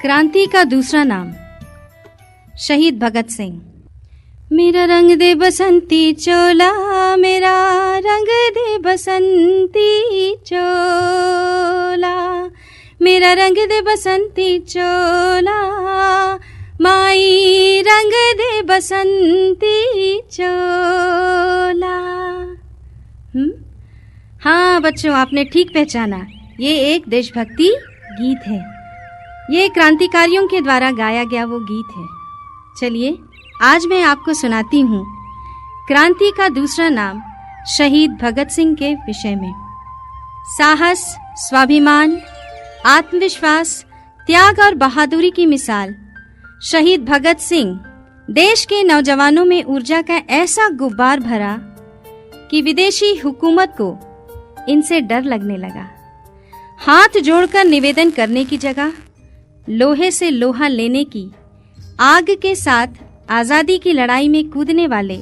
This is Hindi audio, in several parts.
क्रांति का दूसरा नाम शहीद भगत सिंह। मेरा रंग दे बसंती चोला, मेरा रंग दे बसंती चोला, मेरा रंग दे बसंती चोला, माई रंग दे बसंती चोला। हाँ बच्चों, आपने ठीक पहचाना, ये एक देशभक्ति गीत है। ये क्रांतिकारियों के द्वारा गाया गया वो गीत है। चलिए आज मैं आपको सुनाती हूँ क्रांति का दूसरा नाम शहीद भगत सिंह के विषय में। साहस, स्वाभिमान, आत्मविश्वास, त्याग और बहादुरी की मिसाल शहीद भगत सिंह देश के नौजवानों में ऊर्जा का ऐसा गुब्बार भरा कि विदेशी हुकूमत को इनसे डर लगने लगा। हाथ जोड़कर निवेदन करने की जगह लोहे से लोहा लेने की आग के साथ आजादी की लड़ाई में कूदने वाले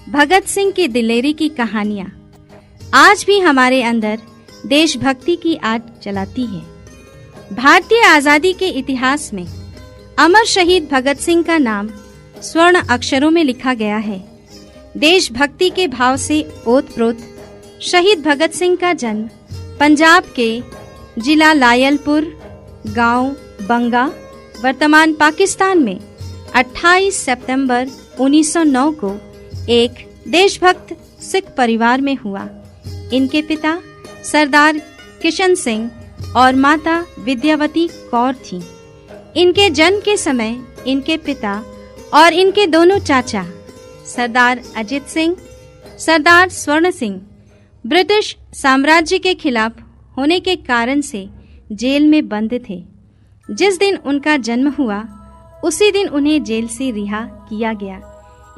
भगत सिंह की दिलेरी की कहानियां आज भी हमारे अंदर देशभक्ति की आग जलाती है। भारतीय आजादी के इतिहास में अमर शहीद भगत सिंह का नाम स्वर्ण अक्षरों में लिखा गया है। देशभक्ति के भाव से ओतप्रोत शहीद भगत सिंह का जन्म पंजाब के जिला लायलपुर, गांव बंगा, वर्तमान पाकिस्तान में 28 सितंबर 1909 को एक देशभक्त सिख परिवार में हुआ। इनके पिता सरदार किशन सिंह और माता विद्यावती कौर थीं। इनके जन्म के समय इनके पिता और इनके दोनों चाचा सरदार अजित सिंह, सरदार स्वर्ण सिंह ब्रिटिश साम्राज्य के खिलाफ होने के कारण से जेल में बंद थे। जिस दिन उनका जन्म हुआ उसी दिन उन्हें जेल से रिहा किया गया।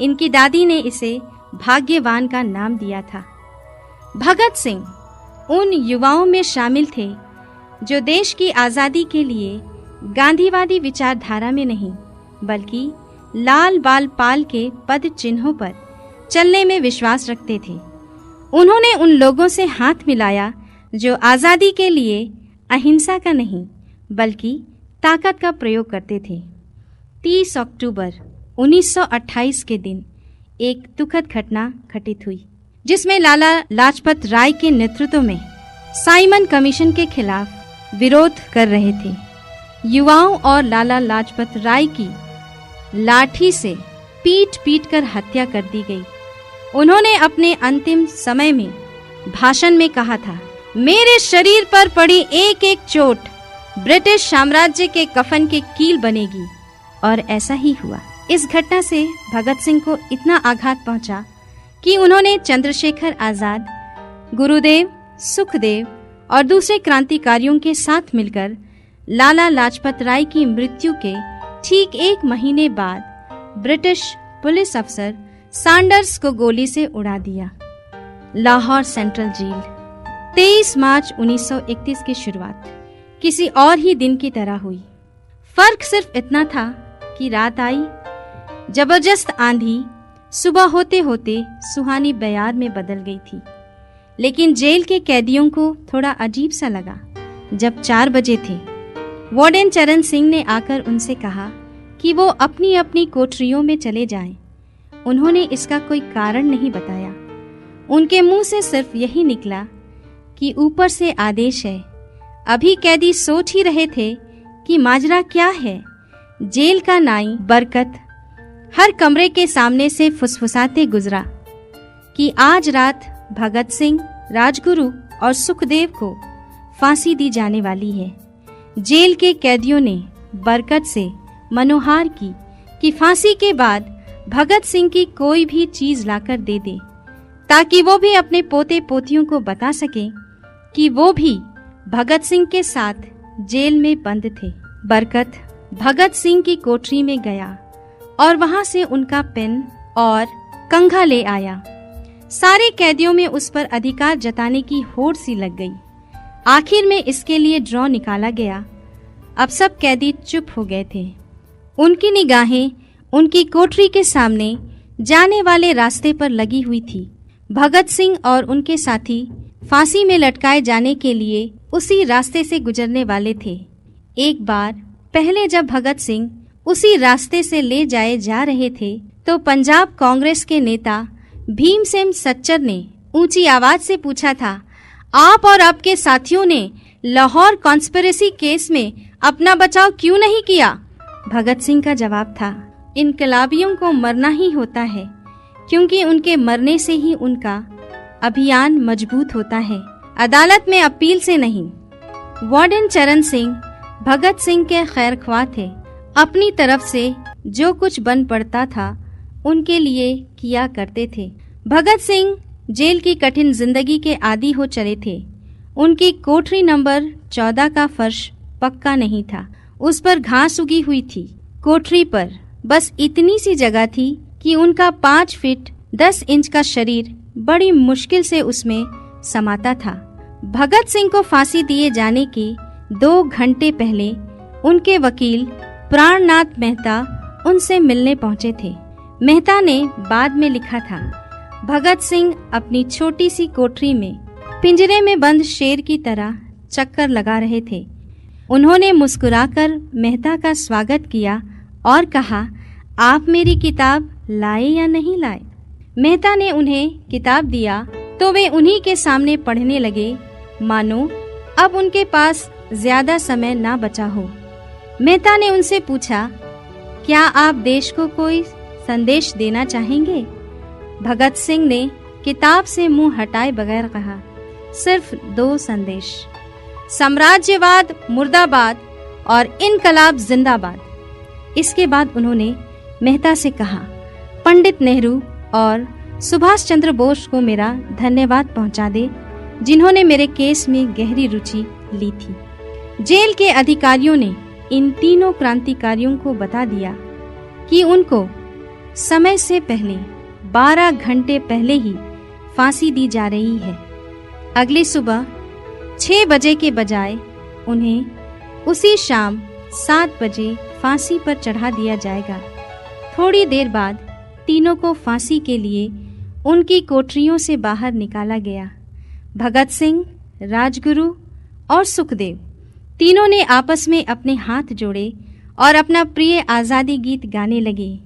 इनकी दादी ने इसे भाग्यवान का नाम दिया था। भगत सिंह उन युवाओं में शामिल थे जो देश की आज़ादी के लिए गांधीवादी विचारधारा में नहीं बल्कि लाल बाल पाल के पद चिन्हों पर चलने में विश्वास रखते थे। उन्होंने उन लोगों से हाथ मिलाया जो आज़ादी के लिए अहिंसा का नहीं बल्कि ताकत का प्रयोग करते थे। 30 अक्टूबर 1928 के दिन एक दुखद घटना घटित हुई जिसमें लाला लाजपत राय के नेतृत्व में साइमन कमीशन के खिलाफ विरोध कर रहे थे युवाओं और लाला लाजपत राय की लाठी से पीट पीट कर हत्या कर दी गई। उन्होंने अपने अंतिम समय में भाषण में कहा था, मेरे शरीर पर पड़ी एक एक चोट ब्रिटिश साम्राज्य के कफन के कील बनेगी। और ऐसा ही हुआ। इस घटना से भगत सिंह को इतना आघात पहुंचा कि उन्होंने चंद्रशेखर आजाद, गुरुदेव, सुखदेव और दूसरे क्रांतिकारियों के साथ मिलकर लाला लाजपत राय की मृत्यु के ठीक एक महीने बाद ब्रिटिश पुलिस अफसर सैंडर्स को गोली से उड़ा दिया। लाहौर सेंट्रल जेल 23 मार्च 1931 की शुरुआत किसी और ही दिन की तरह हुई। फर्क सिर्फ इतना था कि रात आई, जबरदस्त आंधी सुबह होते होते सुहानी बयार में बदल गई थी। लेकिन जेल के कैदियों को थोड़ा अजीब सा लगा। जब 4 बजे थे, वार्डन चरण सिंह ने आकर उनसे कहा कि वो अपनी अपनी कोठरियों में चले जाएं। उन्होंने इसका कोई कारण नहीं बताया। उनके मुंह से सिर्फ यही निकला कि ऊपर से आदेश है। अभी कैदी सोच ही रहे थे कि माजरा क्या है। जेल का नाई बरकत हर कमरे के सामने से फुसफुसाते गुजरा कि आज रात भगत सिंह, राजगुरु और सुखदेव को फांसी दी जाने वाली है। जेल के कैदियों ने बरकत से मनोहार की कि फांसी के बाद भगत सिंह की कोई भी चीज लाकर दे दे ताकि वो भी अपने पोते पोतियों को बता सके कि वो भी भगत सिंह के साथ जेल में बंद थे। बरकत भगत सिंह की कोठरी में गया और वहां से उनका पेन और कंघा ले आया। सारे कैदियों में उस पर अधिकार जताने की होड़ सी लग गई। आखिर में इसके लिए ड्रॉ निकाला गया। अब सब कैदी चुप हो गए थे। उनकी निगाहें उनकी कोठरी के सामने जाने वाले रास्ते पर लगी हुई थी। भगत सिंह और उनके साथी फांसी में लटकाए जाने के लिए उसी रास्ते से गुजरने वाले थे। एक बार पहले जब भगत सिंह उसी रास्ते से ले जाए जा रहे थे तो पंजाब कांग्रेस के नेता भीमसेन सच्चर ने ऊंची आवाज से पूछा था, आप और आपके साथियों ने लाहौर कॉन्स्पिरेसी केस में अपना बचाव क्यों नहीं किया? भगत सिंह का जवाब था, इनकलाबियों को मरना ही होता है, क्योंकि उनके मरने से ही उनका अभियान मजबूत होता है, अदालत में अपील से नहीं। वार्डन चरण सिंह भगत सिंह के खैरख्वाह थे। अपनी तरफ से जो कुछ बन पड़ता था उनके लिए किया करते थे। भगत सिंह जेल की कठिन जिंदगी के आदी हो चले थे। उनकी कोठरी नंबर 14 का फर्श पक्का नहीं था, उस पर घास उगी हुई थी। कोठरी पर बस इतनी सी जगह थी कि उनका 5 फीट 10 इंच का शरीर बड़ी मुश्किल से उसमें समाता था। भगत सिंह को फांसी दिए जाने के 2 घंटे पहले उनके वकील प्राणनाथ मेहता उनसे मिलने पहुंचे थे। मेहता ने बाद में लिखा था, भगत सिंह अपनी छोटी सी कोठरी में पिंजरे में बंद शेर की तरह चक्कर लगा रहे थे। उन्होंने मुस्कुराकर मेहता का स्वागत किया और कहा, आप मेरी किताब लाए या नहीं लाए? मेहता ने उन्हें किताब दिया तो वे उन्हीं के सामने पढ़ने लगे, मानो अब उनके पास ज्यादा समय ना बचा हो। मेहता ने उनसे पूछा, क्या आप देश को कोई संदेश देना चाहेंगे? भगत सिंह ने किताब से मुंह हटाए बगैर कहा, सिर्फ 2 संदेश, साम्राज्यवाद मुर्दाबाद और इनकलाब जिंदाबाद। इसके बाद उन्होंने मेहता से कहा, पंडित नेहरू और सुभाष चंद्र बोस को मेरा धन्यवाद पहुंचा दे, जिन्होंने मेरे केस में गहरी रुचि ली थी। जेल के अधिकारियों ने इन तीनों क्रांतिकारियों को बता दिया कि उनको समय से पहले 12 घंटे पहले ही फांसी दी जा रही है। अगली सुबह 6 बजे के बजाय उन्हें उसी शाम 7 बजे फांसी पर चढ़ा दिया जाएगा। थोड़ी देर बाद तीनों को फांसी के लिए उनकी कोठरियों से बाहर निकाला गया। भगत सिंह, राजगुरु और सुखदेव तीनों ने आपस में अपने हाथ जोड़े और अपना प्रिय आज़ादी गीत गाने लगे।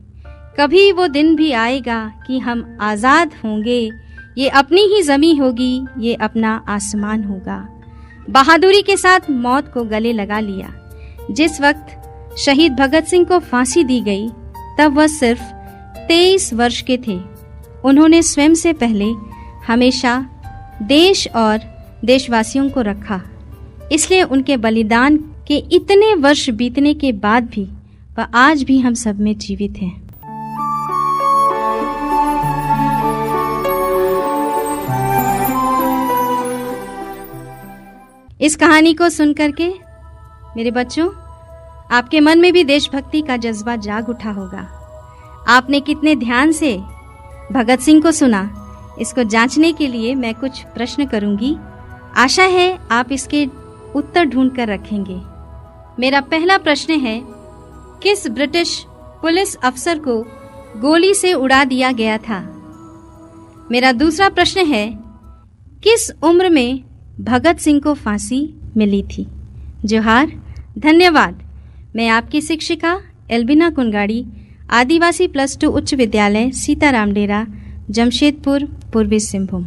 कभी वो दिन भी आएगा कि हम आज़ाद होंगे, ये अपनी ही ज़मीं होगी, ये अपना आसमान होगा। बहादुरी के साथ मौत को गले लगा लिया। जिस वक्त शहीद भगत सिंह को फांसी दी गई तब वह सिर्फ 23 वर्ष के थे। उन्होंने स्वयं से पहले हमेशा देश और देशवासियों को रखा, इसलिए उनके बलिदान के इतने वर्ष बीतने के बाद भी वह आज भी हम सब में जीवित हैं। इस कहानी को सुनकर के मेरे बच्चों, आपके मन में भी देशभक्ति का जज्बा जाग उठा होगा। आपने कितने ध्यान से भगत सिंह को सुना, इसको जांचने के लिए मैं कुछ प्रश्न करूंगी। आशा है आप इसके उत्तर ढूंढ कर रखेंगे। मेरा पहला प्रश्न है, किस ब्रिटिश पुलिस अफसर को गोली से उड़ा दिया गया था? मेरा दूसरा प्रश्न है, किस उम्र में भगत सिंह को फांसी मिली थी? जोहार, धन्यवाद। मैं आपकी शिक्षिका एल्बिना कुनगाड़ी, आदिवासी +2 उच्च विद्यालय सीताराम डेरा, जमशेदपुर, पूर्वी सिंहभूम।